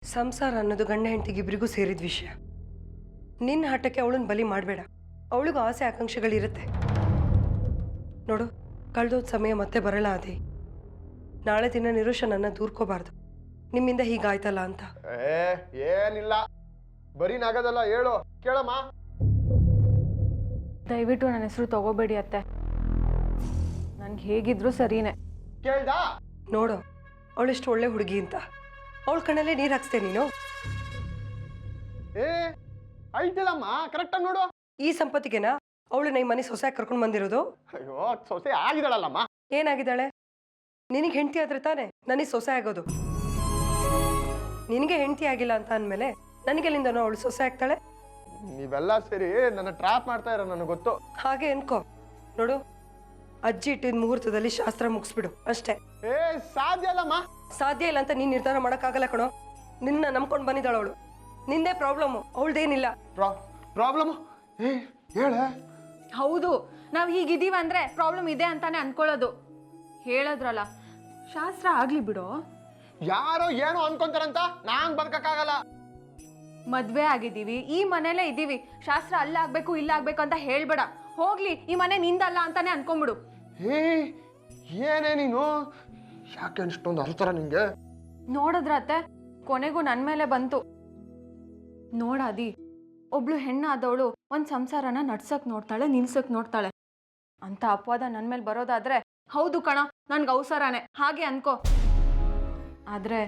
ಸಂಸಾರ ಅನ್ನೋದು ಗಂಡ ಹೆಂಡತಿಗಿಬ್ಬರಿಗೂ ಸೇರಿದ ವಿಷಯ. ನಿನ್ನ ಹಠಕ್ಕೆ ಅವಳನ್ನ ಬಲಿ ಮಾಡಬೇಡ. ಅವಳಿಗೂ ಆಸೆ ಆಕಾಂಕ್ಷೆಗಳಿರುತ್ತೆ. ನೋಡು, ಕಳೆದೋದ ಸಮಯ ಮತ್ತೆ ಬರಲ್ಲ. ಅದೇ ನಾಳೆ ದಿನ ನಿರೋಷನನ್ನ ದೂರ್ಕೋಬಾರ್ದು. ನಿಮ್ಮಿಂದ ಹೀಗಾಯ್ತಲ್ಲ ಅಂತ. ಏನಿಲ್ಲ, ಬರೀ ನಗದಲ್ಲ, ಹೇಳು ಕೇಳಮ್ಮ. ದಯವಿಟ್ಟು ನನ್ನ ಹೆಸರು ತಗೋಬೇಡಿ ಅತ್ತೆ. ನನ್ಗೆ ಹೇಗಿದ್ರು ಸರಿನೇ. ಕೇಳ್ದ? ನೋಡು, ಅವಳೆಷ್ಟು ಒಳ್ಳೆ ಹುಡುಗಿ ಅಂತ. ಅವಳ ಕಣ್ಣಲ್ಲೇ ನೀರು ಹಾಕ್ಸ್ತೇ ನೀನು. ಐತಿಲ್ಲಮ್ಮ, ಕರೆಕ್ಟಾಗಿ ನೋಡು. ಈ ಸಂಪತ್ತಿಗೆನ ಅವಳು ಈ ಮನೆ ಸೊಸೆ ಕರ್ಕೊಂಡು ಬಂದಿರೋದು? ಅಯ್ಯೋ, ಸೊಸೆ ಆಗಿದ್ದಾಳಲ್ಲಮ್ಮ. ಏನಾಗಿದ್ದಾಳೆ? ನಿನಗೆ ಹೆಂಡತಿ ಆದ್ರೆ ತಾನೆ ನನಗೆ ಸೊಸೆ ಆಗೋದು. ನಿನಗೆ ಹೆಂಡತಿ ಆಗಿಲ್ಲ ಅಂತ ಅಂದಮೇಲೆ ನನಗೆಲ್ಲಿಂದನೋ ಅವಳು ಸೊಸೆ ಆಗ್ತಾಳೆ? ನೀವೆಲ್ಲ ಸೇರಿ ನನ್ನ ಟ್ರಾಪ್ ಮಾಡ್ತಾ ಇರೋ ನನಗೆ ಗೊತ್ತು. ಹಾಗೆ ಅನ್ಕೋ. ನೋಡು, ಅಜ್ಜಿ ಇಟ್ಟಿದ ಮುಹೂರ್ತದಲ್ಲಿ ಶಾಸ್ತ್ರ ಮುಗಿಸ್ಬಿಡು ಅಷ್ಟೇ. ಸಾಧ್ಯ ಅಲ್ಲಮ್ಮ. ಸಾಧ್ಯ ಇಲ್ಲ ಅಂತ ನೀನ್ ನಿರ್ಧಾರ ಮಾಡಕ್ಕಾಗಲ್ಲ ಕಣೋ. ನಿನ್ನ ನಂಬ್ಕೊಂಡು ಬಂದಿದ್ದಾಳ ಅವಳು. ನಿಂದೇ ಪ್ರಾಬ್ಲಮ್, ಅವಳದೇನಿಲ್ಲ. ಪ್ರಾಬ್ಲಮ್ ಹೇಳ. ಹೌದು, ನಾವು ಹೀಗಿದ್ದೀವಿ ಅಂದ್ರೆ ಪ್ರಾಬ್ಲಮ್ ಇದೆ ಅಂತಾನೆ ಅನ್ಕೊಳ್ಳೋದು. ಹೇಳದ್ರಲ್ಲ, ಶಾಸ್ತ್ರ ಆಗ್ಲಿ ಬಿಡು. ಯಾರೋ ಏನೋ ಅನ್ಕೊಂತಾರಂತ ನಾನ್ ಬದುಕಕ್ಕಾಗಲ್ಲ. ಮದ್ವೆ ಆಗಿದ್ದೀವಿ, ಈ ಮನೇಲೇ ಇದ್ದೀವಿ. ಶಾಸ್ತ್ರ ಅಲ್ಲ ಆಗ್ಬೇಕು ಇಲ್ಲ ಆಗ್ಬೇಕು ಅಂತ ಹೇಳ್ಬೇಡ. ಹೋಗ್ಲಿ, ಈ ಮನೆ ನಿಂದಲ್ಲ ಅಂತಾನೆ ಅನ್ಕೊಂಬಿಡು. ಏನೇ ನೀನು, ಯಾಕೆ ಅಷ್ಟೊಂದು ಅರ್ತಾರ ನಿಂಗೆ? ನೋಡಿದ್ರತ್ತೆ, ಕೊನೆಗೂ ನನ್ ಮೇಲೆ ಬಂತು. ನೋಡಾದಿ, ಒಬ್ಳು ಹೆಣ್ಣಾದವಳು ಒಂದ್ ಸಂಸಾರನ ನಡ್ಸಕ್ ನೋಡ್ತಾಳೆ, ನಿಲ್ಸಕ್ ನೋಡ್ತಾಳೆ ಅಂತ ಅಪವಾದ ನನ್ ಮೇಲೆ ಬರೋದಾದ್ರೆ ಹೌದು ಕಣ, ನನ್ಗೆ ಅವಸರನೇ, ಹಾಗೆ ಅನ್ಕೋ. ಆದ್ರೆ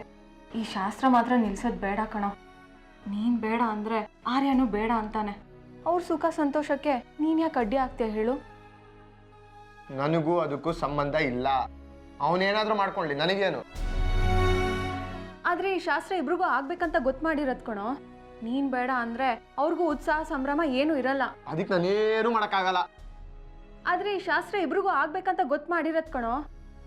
ಈ ಶಾಸ್ತ್ರ ಮಾತ್ರ ನಿಲ್ಸೋದ್ ಬೇಡ ಕಣ. ನೀನ್ ಬೇಡ ಅಂದ್ರೆ ಆರ್ಯನು ಬೇಡ ಅಂತಾನೆ. ಅವ್ರ ಸುಖ ಸಂತೋಷಕ್ಕೆ ನೀನ್ ಯಾಕೆ ಅಡ್ಡಿ ಆಗ್ತೀಯ ಹೇಳು? ನನಗೂ ಅದಕ್ಕೂ ಸಂಬಂಧ ಇಲ್ಲ. ಅವನೇನಾದ್ರೂ ಮಾಡ್ಕೊಳ್ಳಿ, ನನಗೇನು. ಆದ್ರೆ ಈ ಶಾಸ್ತ್ರ ಇಬ್ರಿಗೂ ಆಗ್ಬೇಕಂತ ಗೊತ್ತು ಮಾಡಿರತ್ ಕಣೋ. ನೀನ್ ಬೇಡ ಅಂದ್ರೆ ಅವ್ರಿಗೂ ಉತ್ಸಾಹ ಸಂಭ್ರಮ ಏನು ಇರಲ್ಲ. ಅದಕ್ಕೆ ನಾನೇನು ಮಾಡಕ್ಕಾಗಲ್ಲ. ಆದ್ರೆ ಈ ಶಾಸ್ತ್ರ ಇಬ್ರಿಗೂ ಆಗ್ಬೇಕಂತ ಗೊತ್ತು ಮಾಡಿರತ್ ಕಣೋ.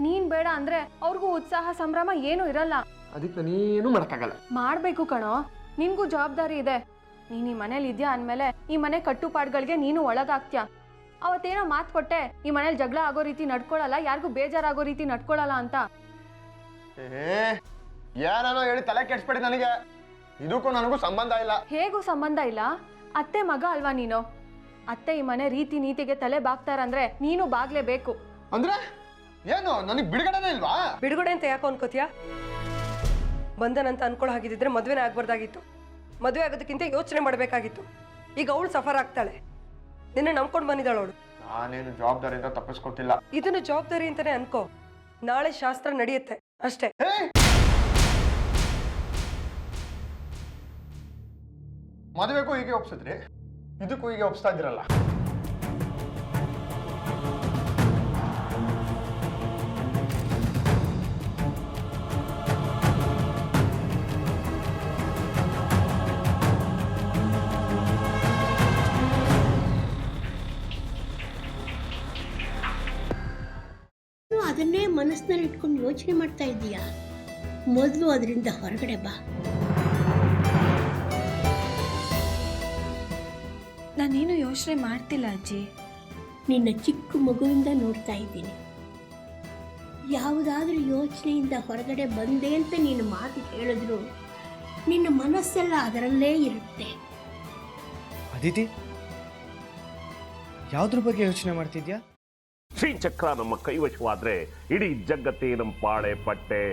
ನೀನ್ ಬೇಡ ಅಂದ್ರೆ ಅವ್ರಿಗೂ ಉತ್ಸಾಹ ಸಂಭ್ರಮ ಏನು ಇರಲ್ಲ. ಅದಕ್ಕೆ ನಾನೇನು ಮಾಡಕ್ಕಾಗಲ್ಲ. ಮಾಡ್ಬೇಕು ಕಣೋ, ನಿನ್ಗೂ ಜವಾಬ್ದಾರಿ ಇದೆ. ನೀನ್ ಈ ಮನೇಲಿ ಇದ್ಯಾ ಅಂದ್ಮೇಲೆ ಈ ಮನೆ ಕಟ್ಟುಪಾಡುಗಳಿಗೆ ನೀನು ಒಳಗಾಗ್ತ್ಯಾ. ಅವತ್ತೇನೋ ಮಾತು ಕೊಟ್ಟೆ, ಈ ಮನೇಲಿ ಜಗಳ ಆಗೋ ರೀತಿ ನಡ್ಕೊಳಲ್ಲ, ಯಾರಿಗೂ ಬೇಜಾರಾಗೋ ರೀತಿ ನಡ್ಕೊಳಲ್ಲ ಅಂತ. ಏನಾನೋ ಹೇಳಿ ತಲೆ ಕೆಡ್ಸ್ಬೇಡಿ. ನನಗೆ ಇದಕ್ಕೂ ನನಗೂ ಸಂಬಂಧ ಇಲ್ಲ. ಹೇಗೂ ಸಂಬಂಧ ಇಲ್ಲ? ಅತ್ತೆ ಮಗ ಅಲ್ವಾ ನೀನು? ಅತ್ತೆ ಈ ಮನೆ ರೀತಿ ನೀತಿಗೆ ತಲೆ ಬಾಗ್ತಾರಂದ್ರೆ ನೀನು ಬಾಗ್ಲೇಬೇಕು. ಅಂದ್ರೆ ಏನು, ನನಗೆ ಬಿಡುಗಡೆನೇ ಇಲ್ವಾ? ಬಿಡುಗಡೆ ಅಂತ ಯಾಕೋ ಅನ್ಕೋತೀಯಾ? ಬಂಧನಂತ ಅನ್ಕೊಳ್ಳೋ ಹಾಗಿದ್ರೆ ಮದ್ವೆನೇ ಆಗ್ಬಾರ್ದಾಗಿತ್ತು. ಮದುವೆ ಆಗೋದಕ್ಕಿಂತ ಯೋಚನೆ ಮಾಡಬೇಕಾಗಿತ್ತು. ಈಗ ಅವಳು ಸಫರ್ ಆಗ್ತಾಳೆ. ನಿನ್ನ ನಂಬ್ಕೊಂಡು ಬಂದಿದ್ದಾಳು ಅವಳು. ನಾನೇನು ಜವಾಬ್ದಾರಿಯಿಂದ ತಪ್ಪಿಸ್ಕೊಟ್ಟಿಲ್ಲ. ಇದನ್ನು ಜವಾಬ್ದಾರಿ ಅಂತಾನೆ ಅನ್ಕೋ. ನಾಳೆ ಶಾಸ್ತ್ರ ನಡೆಯುತ್ತೆ ಅಷ್ಟೇ. ಮದುವೆಗೂ ಹೀಗೆ ಒಪ್ಸಿದ್ರಿ, ಇದಕ್ಕೂ ಹೀಗೆ ಒಪ್ಸ್ತಾ ಇದ್ದೀರಲ್ಲ. ಅದನ್ನೇ ಮನಸ್ಸಿನಲ್ಲಿ ಇಟ್ಕೊಂಡು ಯೋಚನೆ ಮಾಡ್ತಾ ಇದ್ದೀಯಾ? ಮೊದಲು ಅದರಿಂದ ಹೊರಗಡೆ ಬಾ. ನಾನೇನು ಯೋಚನೆ ಮಾಡ್ತಿಲ್ಲ ಅಜ್ಜಿ. ನಿನ್ನ ಚಿಕ್ಕ ಮಗುವಿಂದ ನೋಡ್ತಾ ಇದ್ದೀನಿ. ಯಾವುದಾದ್ರೂ ಯೋಚನೆಯಿಂದ ಹೊರಗಡೆ ಬಂದೆ ಅಂತ ನೀನು ಮಾತು ಹೇಳಿದ್ರು ನಿನ್ನ ಮನಸ್ಸೆಲ್ಲ ಅದರಲ್ಲೇ ಇರುತ್ತೆ. ಅದಿತಿ, ಯಾವುದ್ರ ಬಗ್ಗೆ ಯೋಚನೆ ಮಾಡ್ತಿದ್ಯಾ? ಶ್ರೀಚಕ್ರ ನಮ್ಮ ಕೈವಶವಾದ್ರೆ ಇಡೀ ಜಗತ್ತೇ ನಮ್ಮ ಪಾಳೆ ಪಟ್ಟೆ.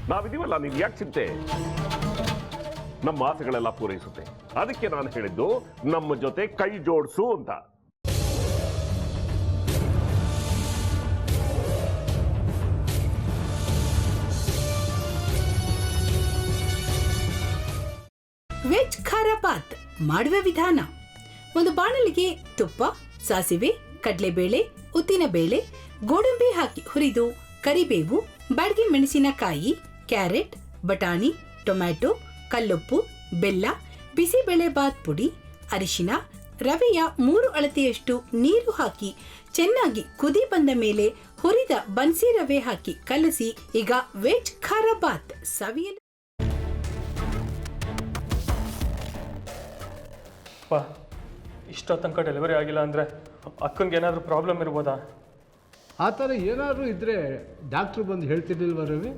ನಾವಿದೀವಲ್ಲ, ನೀನ್ ಯಾಕೆ ಚಿಂತೆ? ನಮ್ಮ ಆಸೆಗಳೆಲ್ಲ ಪೂರೈಸುತ್ತೆ. ಅದಕ್ಕೆ ನಾನು ಹೇಳಿದ್ದು ನಮ್ಮ ಜೊತೆ ಕೈ ಜೋಡಿಸು ಅಂತ. ವೆಜ್ ಖಾರ ಬಾತ್ ಮಾಡುವ ವಿಧಾನ: ಒಂದು ಬಾಣಲಿಗೆ ತುಪ್ಪ, ಸಾಸಿವೆ, ಕಡಲೆಬೇಳೆ, ಉದ್ದಿನಬೇಳೆ, ಗೋಡಂಬಿ ಹಾಕಿ ಹುರಿದು ಕರಿಬೇವು, ಬಾಡಿಗೆ ಮೆಣಸಿನಕಾಯಿ, ಕ್ಯಾರೆಟ್, ಬಟಾಣಿ, ಟೊಮ್ಯಾಟೊ, ಕಲ್ಲುಪ್ಪು, ಬೆಲ್ಲ, ಬಿಸಿಬೇಳೆ ಬಾತ್ ಪುಡಿ, ಅರಿಶಿನ, ರವೆಯ 3 ಅಳತೆಯಷ್ಟು ನೀರು ಹಾಕಿ ಚೆನ್ನಾಗಿ ಕುದಿ ಬಂದ ಮೇಲೆ ಹುರಿದ ಬನ್ಸಿ ರವೆ ಹಾಕಿ ಕಲಸಿ. ಈಗ ವೆಜ್ ಖಾರ ಬಾತ್ ಸವಿಯಲು. ಇಷ್ಟೋ ತನಕ ಡೆಲಿವರಿ ಆಗಿಲ್ಲ ಅಂದರೆ ಅಕ್ಕಂಗೆ ಏನಾದರೂ ಪ್ರಾಬ್ಲಮ್ ಇರ್ಬೋದಾ? ಆ ಥರ ಏನಾದರೂ ಇದ್ದರೆ ಡಾಕ್ಟ್ರು ಬಂದು ಹೇಳ್ತಿರ್ಲಿಲ್ವ ರವಿ?